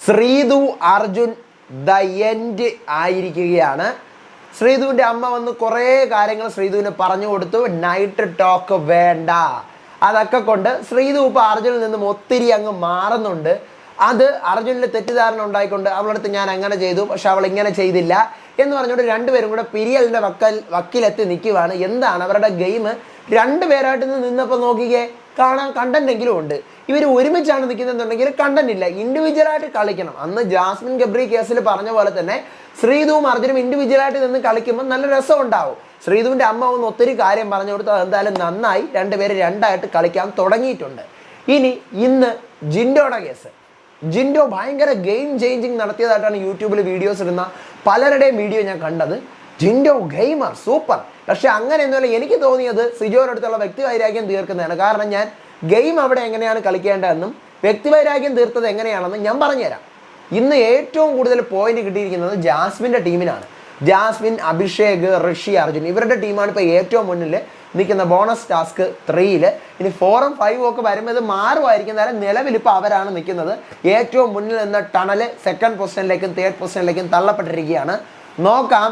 Sreethu Arjun the end ആയിരിക്കുകയാണ്. ശ്രീതുവിൻ്റെ അമ്മ വന്ന് കുറേ കാര്യങ്ങൾ ശ്രീതുവിന് പറഞ്ഞു കൊടുത്തു. നൈറ്റ് ടോക്ക് വേണ്ട, അതൊക്കെ കൊണ്ട് ശ്രീതു ഇപ്പോൾ അർജുനിൽ നിന്നും ഒത്തിരി അങ്ങ് മാറുന്നുണ്ട്. അത് അർജുനിൽ തെറ്റിദ്ധാരണ ഉണ്ടായിക്കൊണ്ട് അവളടുത്ത് ഞാൻ അങ്ങനെ ചെയ്തു പക്ഷെ അവൾ ഇങ്ങനെ ചെയ്തില്ല എന്ന് പറഞ്ഞുകൊണ്ട് രണ്ടുപേരും കൂടെ പിരിയലിൻ്റെ വക്കിലെത്തി നിൽക്കുകയാണ്. എന്താണ് അവരുടെ ഗെയിം? രണ്ടുപേരായിട്ട് നിന്നപ്പോൾ നോക്കിക്കേ, കാണാൻ കണ്ടന്റെങ്കിലും ഉണ്ട്. ഇവർ ഒരുമിച്ചാണ് നിൽക്കുന്നതെന്നുണ്ടെങ്കിൽ കണ്ടന്റ് ഇല്ല, ഇൻഡിവിജ്വലായിട്ട് കളിക്കണം. അന്ന് ജാസ്മിൻ ഗബ്രി കേസിൽ പറഞ്ഞ പോലെ തന്നെ ശ്രീതുവും അർജുനും ഇൻഡിവിജ്വലായിട്ട് നിന്ന് കളിക്കുമ്പോൾ നല്ല രസം ഉണ്ടാവും. ശ്രീതുവിൻ്റെ അമ്മ ഒന്ന് ഒത്തിരി കാര്യം പറഞ്ഞു കൊടുത്തു. അതെന്തായാലും നന്നായി, രണ്ടുപേര് രണ്ടായിട്ട് കളിക്കാൻ തുടങ്ങിയിട്ടുണ്ട്. ഇനി ഇന്ന് ജിൻഡോയുടെ കേസ്. ജിൻഡോ ഭയങ്കര ഗെയിം ചേഞ്ചിങ് നടത്തിയതായിട്ടാണ് യൂട്യൂബിൽ വീഡിയോസ് ഇടുന്ന പലരുടെയും വീഡിയോ ഞാൻ കണ്ടത്. Jinto gamer super. പക്ഷെ അങ്ങനെയൊന്നുമല്ല, എനിക്ക് തോന്നിയത് സിജോനടുത്തുള്ള വ്യക്തിവൈരാഗ്യം തീർക്കുന്നതാണ്. കാരണം ഞാൻ ഗെയിം അവിടെ എങ്ങനെയാണ് കളിക്കേണ്ടതെന്നും വ്യക്തിവൈരാഗ്യം തീർത്തത് എങ്ങനെയാണെന്നും ഞാൻ പറഞ്ഞുതരാം. ഇന്ന് ഏറ്റവും കൂടുതൽ പോയിന്റ് കിട്ടിയിരിക്കുന്നത് ജാസ്മിൻ്റെ ടീമിനാണ്. ജാസ്മിൻ, അഭിഷേക്, ഋഷി, അർജുൻ ഇവരുടെ ടീമാണ് ഇപ്പോൾ ഏറ്റവും മുന്നിൽ നിൽക്കുന്ന ബോണസ് ടാസ്ക് 3-ൽ. ഇനി 4ഉം 5ഉം ഒക്കെ വരുമ്പോൾ ഇത് മാറുമായിരിക്കും. നേരം നിലവിൽ ഇപ്പോൾ അവരാണ് നിൽക്കുന്നത്. ഏറ്റവും മുന്നിൽ നിന്ന ടണല് 2nd പൊസിഷനിലേക്കും 3rd പൊസിഷനിലേക്കും തള്ളപ്പെട്ടിരിക്കുകയാണ്. നോക്കാം.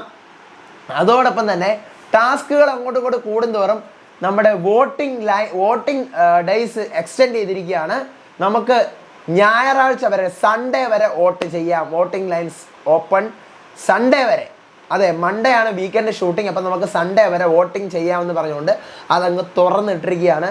അതോടൊപ്പം തന്നെ ടാസ്കുകൾ അങ്ങോട്ടും ഇങ്ങോട്ട് കൂടുന്തോറും നമ്മുടെ വോട്ടിംഗ് ഡേയ്സ് എക്സ്റ്റെൻഡ് ചെയ്തിരിക്കുകയാണ്. നമുക്ക് ഞായറാഴ്ച വരെ, സൺഡേ വരെ വോട്ട് ചെയ്യാം. വോട്ടിംഗ് ലൈൻസ് ഓപ്പൺ സൺഡേ വരെ. അതെ, മൺഡേ ആണ് വീക്കെൻഡ് ഷൂട്ടിംഗ്. അപ്പം നമുക്ക് സൺഡേ വരെ വോട്ടിംഗ് ചെയ്യാമെന്ന് പറഞ്ഞുകൊണ്ട് അതങ്ങ് തുറന്നിട്ടിരിക്കുകയാണ്.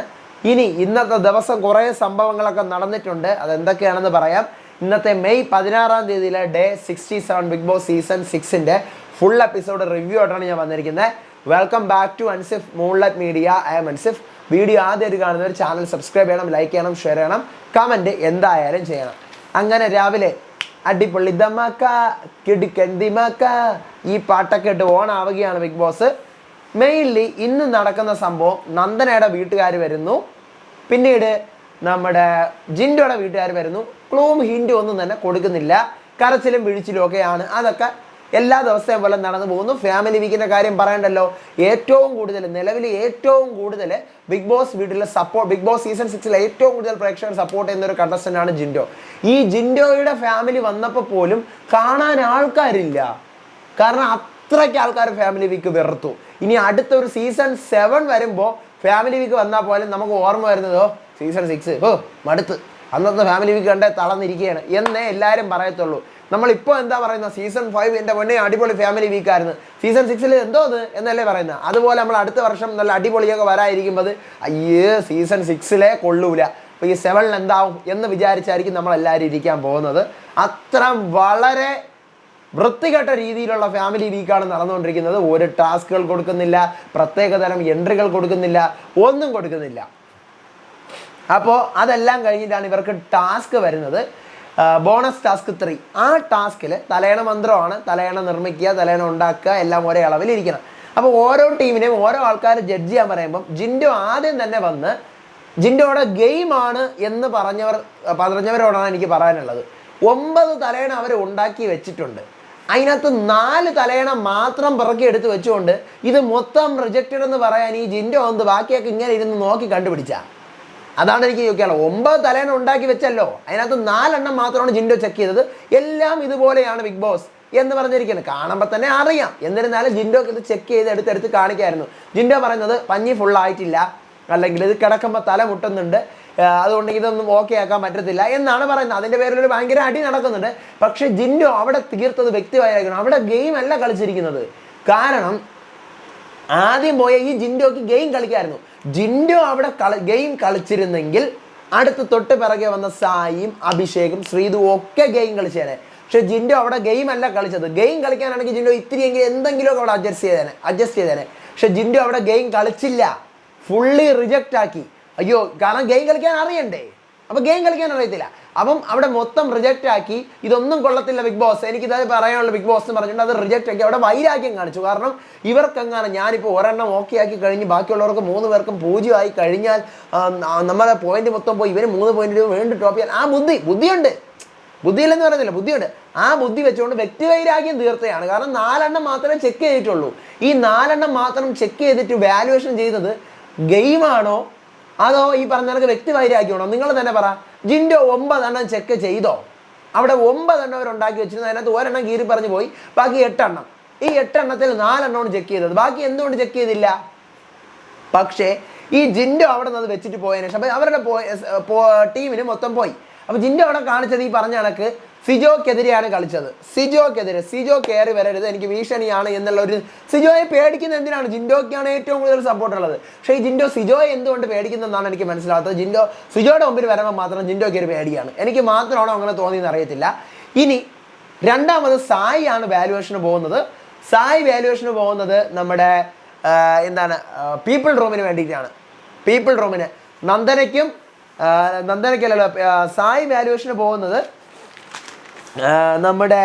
ഇനി ഇന്നത്തെ ദിവസം കുറേ സംഭവങ്ങളൊക്കെ നടന്നിട്ടുണ്ട്. അതെന്തൊക്കെയാണെന്ന് പറയാം. ഇന്നത്തെ മെയ് 16-ാം തീയതിയിലെ ഡേ 67 ബിഗ് ബോസ് സീസൺ 6-ൻ്റെ ഫുൾ എപ്പിസോഡ് റിവ്യൂ ആയിട്ടാണ് ഞാൻ വന്നിരിക്കുന്നത്. Welcome back to Ansif Moonlight Media. I am Ansif. Video ആദ്യമായിട്ട് കാണുന്നവർ ചാനൽ സബ്സ്ക്രൈബ് ചെയ്യണം, ലൈക്ക് ചെയ്യണം, ഷെയർ ചെയ്യണം, കമൻറ്റ് എന്തായാലും ചെയ്യണം. അങ്ങനെ രാവിലെ അടിപൊളി ദമാക്ക കിടുക്കൻ ദിമാക്ക ഈ പാട്ടൊക്കെ ഇട്ട് ഓണാവുകയാണ് ബിഗ് ബോസ്. മെയിൻലി ഇന്ന് നടക്കുന്ന സംഭവം, നന്ദനയുടെ വീട്ടുകാർ വരുന്നു, പിന്നീട് നമ്മുടെ ജിൻഡോയുടെ വീട്ടുകാർ വരുന്നു. ക്ലൂം ഹിൻറ്റും ഒന്നും തന്നെ കൊടുക്കുന്നില്ല. കരച്ചിലും വിഴിച്ചിലും ഒക്കെയാണ്. അതൊക്കെ എല്ലാ ദിവസവും പോലെ നടന്നു പോകുന്നു. ഫാമിലി വീക്കിൻ്റെ കാര്യം പറയണ്ടല്ലോ. ഏറ്റവും കൂടുതൽ, നിലവിൽ ഏറ്റവും കൂടുതൽ ബിഗ് ബോസ് വീട്ടിലെ സപ്പോർട്ട്, ബിഗ് ബോസ് സീസൺ 6-ൽ ഏറ്റവും കൂടുതൽ പ്രേക്ഷകർ സപ്പോർട്ട് ചെയ്യുന്ന ഒരു കണ്ടസ്റ്റൻ്റാണ് ജിൻഡോ. ഈ ജിൻഡോയുടെ ഫാമിലി വന്നപ്പോൾ പോലും കാണാൻ ആൾക്കാരില്ല. കാരണം അത്രയ്ക്ക് ആൾക്കാർ ഫാമിലി വീക്ക് വെറുത്തു. ഇനി അടുത്തൊരു സീസൺ 7 വരുമ്പോൾ ഫാമിലി വീക്ക് വന്നാൽ പോലും നമുക്ക് ഓർമ്മ വരുന്നതോ സീസൺ 6 മടുത്ത്, അന്നത്തെ ഫാമിലി വീക്ക് കണ്ടേ തളർന്നിരിക്കുകയാണ് എന്നേ എല്ലാവരും പറയത്തുള്ളൂ. നമ്മളിപ്പോൾ എന്താ പറയുന്നത്, സീസൺ 5 എൻ്റെ മുന്നേ അടിപൊളി ഫാമിലി വീക്കായിരുന്നു, സീസൺ 6-ൽ എന്തോ അത് എന്നല്ലേ പറയുന്നത്. അതുപോലെ നമ്മൾ അടുത്ത വർഷം നല്ല അടിപൊളിയൊക്കെ വരാതിരിക്കുമ്പോൾ അയ്യേ സീസൺ 6-ലെ കൊള്ളൂല, അപ്പോൾ ഈ 7-ൽ എന്താവും എന്ന് വിചാരിച്ചായിരിക്കും നമ്മളെല്ലാവരും ഇരിക്കാൻ പോകുന്നത്. അത്ര വളരെ വൃത്തികെട്ട രീതിയിലുള്ള ഫാമിലി വീക്കാണ് നടന്നുകൊണ്ടിരിക്കുന്നത്. ഒരു ടാസ്കുകൾ കൊടുക്കുന്നില്ല, പ്രത്യേകതരം എൻട്രികൾ കൊടുക്കുന്നില്ല, ഒന്നും കൊടുക്കുന്നില്ല. അപ്പോൾ അതെല്ലാം കഴിഞ്ഞിട്ടാണ് ഇവർക്ക് ടാസ്ക് വരുന്നത്, ബോണസ് ടാസ്ക് 3. ആ ടാസ്കിൽ തലയണ മന്ത്രമാണ്, തലയണ നിർമ്മിക്കുക, തലയണ ഉണ്ടാക്കുക, എല്ലാം ഒരേ അളവിലിരിക്കണം. അപ്പോൾ ഓരോ ടീമിനെയും ഓരോ ആൾക്കാർ ജഡ്ജ് ചെയ്യാൻ പറയുമ്പം ജിൻഡോ ആദ്യം തന്നെ വന്ന് ജിൻഡോയുടെ ഗെയിമാണ് എന്ന് പറഞ്ഞവരോടാണ് എനിക്ക് പറയാനുള്ളത്. 9 തലയണ അവർ ഉണ്ടാക്കി വെച്ചിട്ടുണ്ട്. അതിനകത്ത് 4 തലയണ മാത്രം പിറക്കി എടുത്ത് വെച്ചുകൊണ്ട് ഇത് മൊത്തം റിജക്റ്റഡ് എന്ന് പറയാൻ ഈ ജിൻഡോ എന്ത് ബാക്കിയൊക്കെ ഇങ്ങനെ ഇരുന്ന് നോക്കി കണ്ടുപിടിച്ച. അതാണ് എനിക്ക് ചോദിക്കാനുള്ളത്. 9 തലേണ ഉണ്ടാക്കി വെച്ചല്ലോ, അതിനകത്ത് 4 എണ്ണം മാത്രമാണ് ജിൻഡോ ചെക്ക് ചെയ്തത്. എല്ലാം ഇതുപോലെയാണ് ബിഗ് ബോസ് എന്ന് പറഞ്ഞിരിക്കുന്നത്. കാണുമ്പോൾ തന്നെ അറിയാം. എന്നിരുന്നാലും ജിൻഡോക്ക് ഇത് ചെക്ക് ചെയ്ത് എടുത്തെടുത്ത് കാണിക്കായിരുന്നു. ജിൻഡോ പറയുന്നത് പഞ്ഞി ഫുള്ളായിട്ടില്ല, അല്ലെങ്കിൽ ഇത് കിടക്കുമ്പോൾ തല മുട്ടുന്നുണ്ട്, അതുകൊണ്ട് ഇതൊന്നും ഓക്കെ ആക്കാൻ പറ്റത്തില്ല എന്നാണ് പറയുന്നത്. അതിൻ്റെ പേരിലൊരു ഭയങ്കര അടി നടക്കുന്നുണ്ട്. പക്ഷേ ജിൻഡോ അവിടെ തീർത്തത് വ്യക്തിപരമായിരിക്കണം. അവിടെ ഗെയിം അല്ല കളിച്ചിരിക്കുന്നത്. കാരണം ആദ്യം പോയ ഈ ജിൻഡോക്ക് ഗെയിം കളിക്കായിരുന്നു. ജിൻഡോ അവിടെ ഗെയിം കളിച്ചിരുന്നെങ്കിൽ അടുത്ത് തൊട്ട് പിറകെ വന്ന സായിയും അഭിഷേകും ശ്രീതുവും ഒക്കെ ഗെയിം കളിച്ചേനെ. പക്ഷെ ജിൻഡോ അവിടെ ഗെയിം അല്ല കളിച്ചത്. ഗെയിം കളിക്കാനാണെങ്കിൽ ജിൻഡോ ഇത്തിരിയെങ്കിലും എന്തെങ്കിലുമൊക്കെ അവിടെ അഡ്ജസ്റ്റ് ചെയ്തേനെ. പക്ഷെ ജിൻഡോ അവിടെ ഗെയിം കളിച്ചില്ല, ഫുള്ളി റിജക്റ്റ് ആക്കി. അയ്യോ, കാരണം ഗെയിം കളിക്കാൻ അറിയണ്ടേ, അപ്പോൾ ഗെയിം കളിക്കാൻ അറിയത്തില്ല. അപ്പം അവിടെ മൊത്തം റിജക്റ്റ് ആക്കി. ഇതൊന്നും കൊള്ളത്തില്ല ബിഗ് ബോസ്, എനിക്കിത് പറയാനുള്ള ബിഗ് ബോസ് എന്ന് പറഞ്ഞിട്ട് അത് റിജക്റ്റ് ആക്കി. അവിടെ വൈരാഗ്യം കാണിച്ചു. കാരണം ഇവർക്കെങ്ങനെ, ഞാനിപ്പോൾ ഒരെണ്ണം ഓക്കെ ആക്കി കഴിഞ്ഞ് ബാക്കിയുള്ളവർക്ക് 3 പേർക്കും 0 ആയി കഴിഞ്ഞാൽ നമ്മളെ പോയിന്റ് മൊത്തം പോയി, ഇവർ 3 പോയിന്റ് വേണ്ടി ടോപ്പ് ചെയ്യാൻ ആ ബുദ്ധിയുണ്ട്. ബുദ്ധിയില്ലെന്ന് പറയുന്നില്ല, ബുദ്ധിയുണ്ട്. ആ ബുദ്ധി വെച്ചുകൊണ്ട് വ്യക്തിവൈരാഗ്യം തീർത്തയാണ്. കാരണം 4 എണ്ണം മാത്രമേ ചെക്ക് ചെയ്തിട്ടുള്ളൂ. ഈ 4 എണ്ണം മാത്രം ചെക്ക് ചെയ്തിട്ട് വാല്യുവേഷൻ ചെയ്തത് ഗെയിമാണോ അതോ ഈ പറഞ്ഞ വ്യക്തിവൈരാഗ്യമാണോ? നിങ്ങൾ തന്നെ പറ. ജിൻഡോ 9 എണ്ണം ചെക്ക് ചെയ്തോ? അവിടെ 9 എണ്ണം അവരുണ്ടാക്കി വെച്ചിരുന്നു. അതിനകത്ത് ഒരെണ്ണം കീറി പറഞ്ഞു പോയി, ബാക്കി 8 എണ്ണം. ഈ 8 എണ്ണത്തിൽ 4 എണ്ണമാണ് ചെക്ക് ചെയ്തത്. ബാക്കി എന്തുകൊണ്ട് ചെക്ക് ചെയ്തില്ല? പക്ഷേ ഈ ജിൻഡോ അവിടെ നിന്ന് വെച്ചിട്ട് പോയതിനു ശേഷം അവരുടെ ടീമിന് മൊത്തം പോയി. അപ്പോൾ ജിൻഡോ അവിടെ കാണിച്ചത് ഈ പറഞ്ഞ കണക്ക് സിജോക്കെതിരെയാണ് കളിച്ചത്. സിജോ കയറി വരരുത്, എനിക്ക് ഭീഷണിയാണ് എന്നുള്ള ഒരു, സിജോയെ പേടിക്കുന്ന എന്തിനാണ്? ജിൻഡോയ്ക്കാണ് ഏറ്റവും കൂടുതൽ സപ്പോർട്ട് ഉള്ളത്. പക്ഷേ ഈ ജിൻഡോ സിജോയെ എന്തുകൊണ്ട് പേടിക്കുന്നതെന്നാണ് എനിക്ക് മനസ്സിലാകാത്തത്. സിജോയുടെ മുമ്പിൽ വരുമ്പോൾ മാത്രം ജിൻഡോയ്ക്ക് ഒരു പേടിയാണ്. എനിക്ക് മാത്രമാണോ അങ്ങനെ തോന്നിയെന്ന് അറിയത്തില്ല. ഇനി രണ്ടാമത് സായി ആണ് വാല്യുവേഷന് പോകുന്നത്. സായി വാല്യുവേഷന് പോകുന്നത് നമ്മുടെ എന്താണ്, പീപ്പിൾ റൂമിന് വേണ്ടിയിട്ടാണ്. പീപ്പിൾ റൂമിന് നന്ദനയ്ക്കല്ലല്ലോ, സായി വാല്യുവേഷന് പോകുന്നത് നമ്മുടെ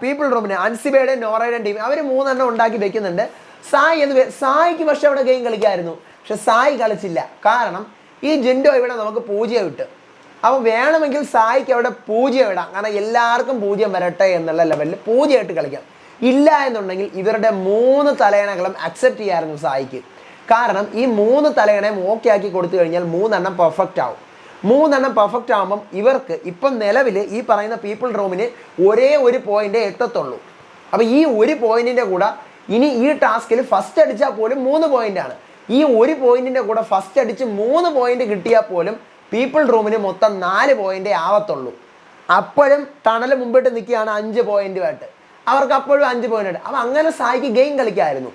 പീപ്പിൾ റൂമിന്. അൻസിബയുടെയും നോറയുടെയും ടീം അവർ 3 എണ്ണം ഉണ്ടാക്കി വെക്കുന്നുണ്ട്. സായിക്ക് പക്ഷെ അവിടെ ഗെയിം കളിക്കായിരുന്നു, പക്ഷെ സായി കളിച്ചില്ല. കാരണം ഈ ജിൻഡോ ഇവിടെ നമുക്ക് 0 ഇട്ട്, അപ്പോൾ വേണമെങ്കിൽ സായിക്ക് അവിടെ 0 ഇടാം. കാരണം എല്ലാവർക്കും 0 വരട്ടെ എന്നുള്ള ലെവലിൽ 0 ഇട്ട് കളിക്കാം. ഇല്ല എന്നുണ്ടെങ്കിൽ ഇവരുടെ 3 തലയണകളും അക്സെപ്റ്റ് ചെയ്യാമായിരുന്നു സായിക്ക്. കാരണം ഈ 3 തലയണയും ഓക്കെ ആക്കി കൊടുത്തു കഴിഞ്ഞാൽ 3 എണ്ണം പെർഫെക്റ്റ് ആവും. 3 എണ്ണം പെർഫെക്റ്റ് ആകുമ്പം ഇവർക്ക് ഇപ്പം നിലവിൽ ഈ പറയുന്ന പീപ്പിൾ റൂമിന് ഒരേ ഒരു പോയിന്റ് എത്തത്തുള്ളൂ. അപ്പോൾ ഈ ഒരു പോയിന്റിൻ്റെ കൂടെ ഇനി ഈ ടാസ്കിൽ ഫസ്റ്റ് അടിച്ചാൽ പോലും 3 പോയിന്റാണ്. ഈ ഒരു പോയിന്റിൻ്റെ കൂടെ ഫസ്റ്റ് അടിച്ച് 3 പോയിന്റ് കിട്ടിയാൽ പോലും പീപ്പിൾ റൂമിന് മൊത്തം 4 പോയിന്റേ ആവത്തുള്ളൂ. അപ്പോഴും ടണൽ മുമ്പിട്ട് നിൽക്കുകയാണ് 5 പോയിന്റുമായിട്ട്. അവർക്ക് അപ്പോഴും 5 പോയിന്റ് ഉണ്ട്. അപ്പം അങ്ങനെ സായിക്ക് ഗെയിം കളിക്കാമായിരുന്നു.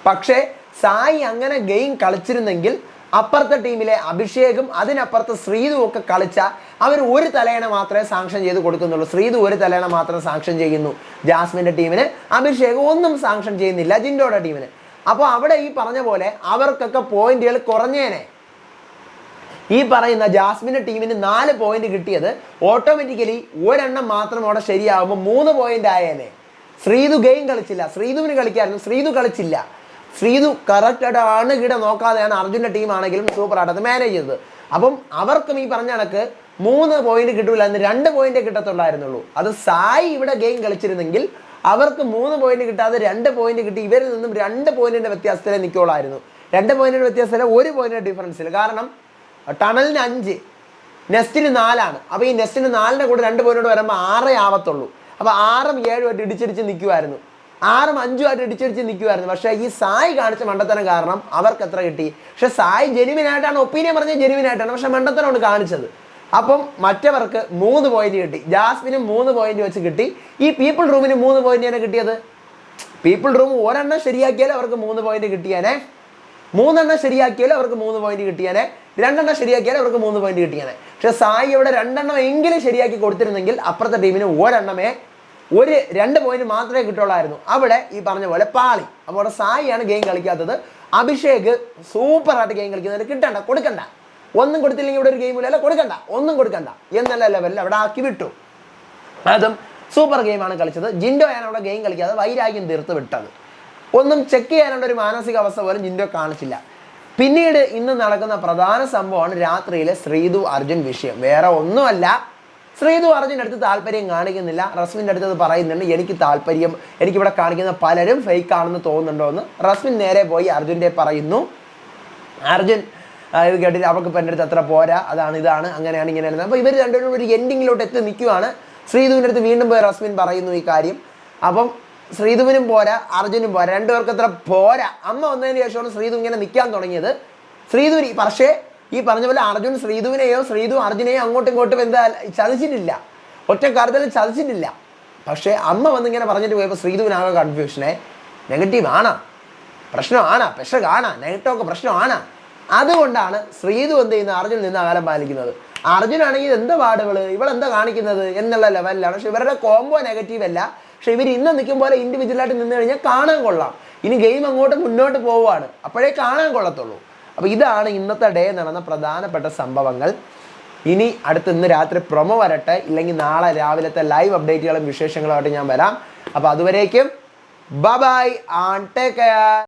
പക്ഷേ സായി അങ്ങനെ ഗെയിം കളിച്ചിരുന്നെങ്കിൽ അപ്പുറത്തെ ടീമിലെ അഭിഷേകും അതിനപ്പുറത്ത് ശ്രീതു ഒക്കെ കളിച്ചാൽ അവർ ഒരു തലയണ മാത്രമേ സാങ്ഷൻ ചെയ്ത് കൊടുക്കുന്നുള്ളൂ. ശ്രീതു ഒരു തലയണ മാത്രം സാങ്ഷൻ ചെയ്യുന്നു ജാസ്മിൻ്റെ ടീമിന്, അഭിഷേക് ഒന്നും സാങ്ഷൻ ചെയ്യുന്നില്ല ജിൻഡോയുടെ ടീമിന്. അപ്പോൾ അവിടെ ഈ പറഞ്ഞ പോലെ അവർക്കൊക്കെ പോയിന്റുകൾ കുറഞ്ഞേനെ. ഈ പറയുന്ന ജാസ്മിൻ്റെ ടീമിന് 4 പോയിന്റ് കിട്ടിയത് ഓട്ടോമാറ്റിക്കലി ഒരെണ്ണം മാത്രം അവിടെ ശരിയാകുമ്പോൾ 3 പോയിന്റ് ആയേനെ. ശ്രീതു ഗെയിം കളിച്ചില്ല, ശ്രീതുവിന് കളിക്കായിരുന്നു, ശ്രീതു കളിച്ചില്ല. ശ്രീതു കറക്റ്റായിട്ട് അണുകിട നോക്കാതെയാണ് അർജുൻ്റെ ടീമാണെങ്കിലും സൂപ്പറായിട്ട് അത് മാനേജ് ചെയ്തത്. അപ്പം അവർക്കും ഈ പറഞ്ഞ കണക്ക് 3 പോയിന്റ് കിട്ടൂല, എന്ന് 2 പോയിന്റേ കിട്ടത്തുള്ളായിരുന്നുള്ളൂ. അത് സായി ഇവിടെ ഗെയിം കളിച്ചിരുന്നെങ്കിൽ അവർക്ക് 3 പോയിന്റ് കിട്ടാതെ 2 പോയിന്റ് കിട്ടി. ഇവരിൽ നിന്നും 2 പോയിന്റിന്റെ വ്യത്യാസത്തിലേ നിൽക്കുള്ളായിരുന്നു. 2 പോയിന്റിന്റെ വ്യത്യാസത്തിലെ 1 പോയിന്റിന്റെ ഡിഫറൻസിൽ. കാരണം ടണലിന് 5, നെസ്റ്റിന് 4ആണ്. അപ്പോൾ ഈ നെസ്റ്റിന് 4ന്റെ കൂടെ 2 പോയിന്റ് വരുമ്പോൾ 6 ആവത്തുള്ളൂ. അപ്പോൾ 6ഉം 7ഉം ആയിട്ട് ഇടിച്ചിടിച്ച് നിൽക്കുമായിരുന്നു, 6ഉം 5ഉം ആയിട്ട് ഇടിച്ചിടിച്ച് നിൽക്കുമായിരുന്നു. പക്ഷേ ഈ സായി കാണിച്ച മണ്ടത്തരം കാരണം അവർക്ക് എത്ര കിട്ടി? പക്ഷെ സായി ജെനുവിനായിട്ടാണ്, ഒപ്പീനിയൻ പറഞ്ഞത് ജെനുവിനായിട്ടാണ്, പക്ഷെ മണ്ടത്തരമാണ് കാണിച്ചത്. അപ്പം മറ്റവർക്ക് 3 പോയിന്റ് കിട്ടി. ജാസ്മിനും 3 പോയിന്റ് വെച്ച് കിട്ടി. ഈ പീപ്പിൾ റൂമിന് 3 പോയിന്റ് തന്നെ കിട്ടിയത്. പീപ്പിൾ റൂം ഒരെണ്ണം ശരിയാക്കിയാൽ അവർക്ക് 3 പോയിന്റ് കിട്ടിയാനേ, 3 എണ്ണം ശരിയാക്കിയാലും അവർക്ക് 3 പോയിന്റ് കിട്ടിയാനേ, 2 എണ്ണം ശരിയാക്കിയാലും അവർക്ക് 3 പോയിന്റ് കിട്ടിയാനേ. പക്ഷെ സായി ഇവിടെ 2 എണ്ണം എങ്കിലും ശരിയാക്കി കൊടുത്തിരുന്നെങ്കിൽ അപ്പുറത്തെ ടീമിന് ഒരെണ്ണമേ 2 പോയിന്റ് മാത്രമേ കിട്ടുള്ളായിരുന്നു. അവിടെ ഈ പറഞ്ഞ പോലെ പാളി. അപ്പോൾ അവിടെ സായിയാണ് ഗെയിം കളിക്കാത്തത്. അഭിഷേക് സൂപ്പറായിട്ട് ഗെയിം കളിക്കുന്നത്. കിട്ടണ്ട, കൊടുക്കണ്ട, ഒന്നും കൊടുത്തില്ലെങ്കിൽ ഇവിടെ ഒരു ഗെയിമില്ല, കൊടുക്കണ്ട, ഒന്നും കൊടുക്കണ്ട എന്നുള്ള ലെവലിൽ അവിടെ ആക്കി വിട്ടു. അതും സൂപ്പർ ഗെയിമാണ് കളിച്ചത്. ജിൻഡോയാണ് അവിടെ ഗെയിം കളിക്കാതെ വൈരാഗ്യം തീർത്ത് വിട്ടത്. ഒന്നും ചെക്ക് ചെയ്യാനുള്ള ഒരു മാനസിക അവസ്ഥ പോലും ജിൻഡോ കാണിച്ചില്ല. പിന്നീട് ഇന്ന് നടക്കുന്ന പ്രധാന സംഭവമാണ് രാത്രിയിലെ ശ്രീതു അർജുൻ വിഷയം. വേറെ ഒന്നുമല്ല, ശ്രീതു അർജുൻ്റെ അടുത്ത് താല്പര്യം കാണിക്കുന്നില്ല. റസ്മിൻ്റെ അടുത്ത് അത് പറയുന്നുണ്ട്, എനിക്കിവിടെ കാണിക്കുന്ന പലരും ഫേക്ക് ആണെന്ന് തോന്നുന്നുണ്ടോ എന്ന്. റസ്മിൻ നേരെ പോയി അർജുൻ്റെ പറയുന്നു. അർജുൻ ഇത് കേട്ടിട്ട് അവർക്ക് ഇപ്പം എൻ്റെ അടുത്ത് അത്ര പോരാ, അതാണ് ഇതാണ് അങ്ങനെയാണ് ഇങ്ങനെയാണ്. അപ്പോൾ ഇവർ രണ്ടുപേരും ഒരു എൻഡിങ്ങിലോട്ട് എത്തി നിൽക്കുവാണ്. ശ്രീതുവിൻ്റെ അടുത്ത് വീണ്ടും പോയി റസ്മിൻ പറയുന്നു ഈ കാര്യം. അപ്പം ശ്രീതുവിനും പോരാ, അർജുനും പോരാ, രണ്ടുപേർക്ക് അത്ര പോരാ. അമ്മ വന്നതിന് ശേഷമാണ് ശ്രീതു ഇങ്ങനെ നിൽക്കാൻ തുടങ്ങിയത്. ശ്രീതുവിന് പക്ഷേ ഈ പറഞ്ഞ പോലെ അർജുൻ ശ്രീതുവിനെയോ ശ്രീതു അർജുനെയോ അങ്ങോട്ടും ഇങ്ങോട്ടും എന്താ ചതിച്ചിട്ടില്ല, ഒറ്റ കാര്യത്തിൽ ചതിച്ചിട്ടില്ല. പക്ഷേ അമ്മ വന്നിങ്ങനെ പറഞ്ഞിട്ട് പോയപ്പോൾ ശ്രീതുവിനാകെ കൺഫ്യൂഷനെ. നെഗറ്റീവ് ആണോ പ്രശ്നമാണോ, പെശകാണോ, നെഗറ്റീവൊക്കെ പ്രശ്നമാണോ? അതുകൊണ്ടാണ് ശ്രീതു എന്ത് ചെയ്യുന്നത്, അർജുൻ നിന്ന് അകലം പാലിക്കുന്നത്. അർജുനാണെങ്കിൽ എന്താ പാടുകൾ, ഇവളെന്താ കാണിക്കുന്നത് എന്നുള്ള ലെവലിലാണ്. പക്ഷെ ഇവരുടെ കോംബോ നെഗറ്റീവ് അല്ല. പക്ഷെ ഇവർ ഇന്ന് നിൽക്കും പോലെ ഇൻഡിവിജ്വലായിട്ട് നിന്ന് കഴിഞ്ഞാൽ കാണാൻ കൊള്ളാം. ഇനി ഗെയിം അങ്ങോട്ട് മുന്നോട്ട് പോവുകയാണ്, അപ്പോഴേ കാണാൻ കൊള്ളത്തുള്ളൂ. അപ്പോൾ ഇതാണ് ഇന്നത്തെ ഡേ നടന്ന പ്രധാനപ്പെട്ട സംഭവങ്ങൾ. ഇനി ഇന്ന് രാത്രി പ്രൊമോ വരട്ടെ, ഇല്ലെങ്കിൽ നാളെ രാവിലത്തെ ലൈവ് അപ്ഡേറ്റുകളും വിശേഷങ്ങളുമായിട്ട് ഞാൻ വരാം. അപ്പോൾ അതുവരേക്കും ബൈ ആൻഡ് ടേക്ക് കെയർ.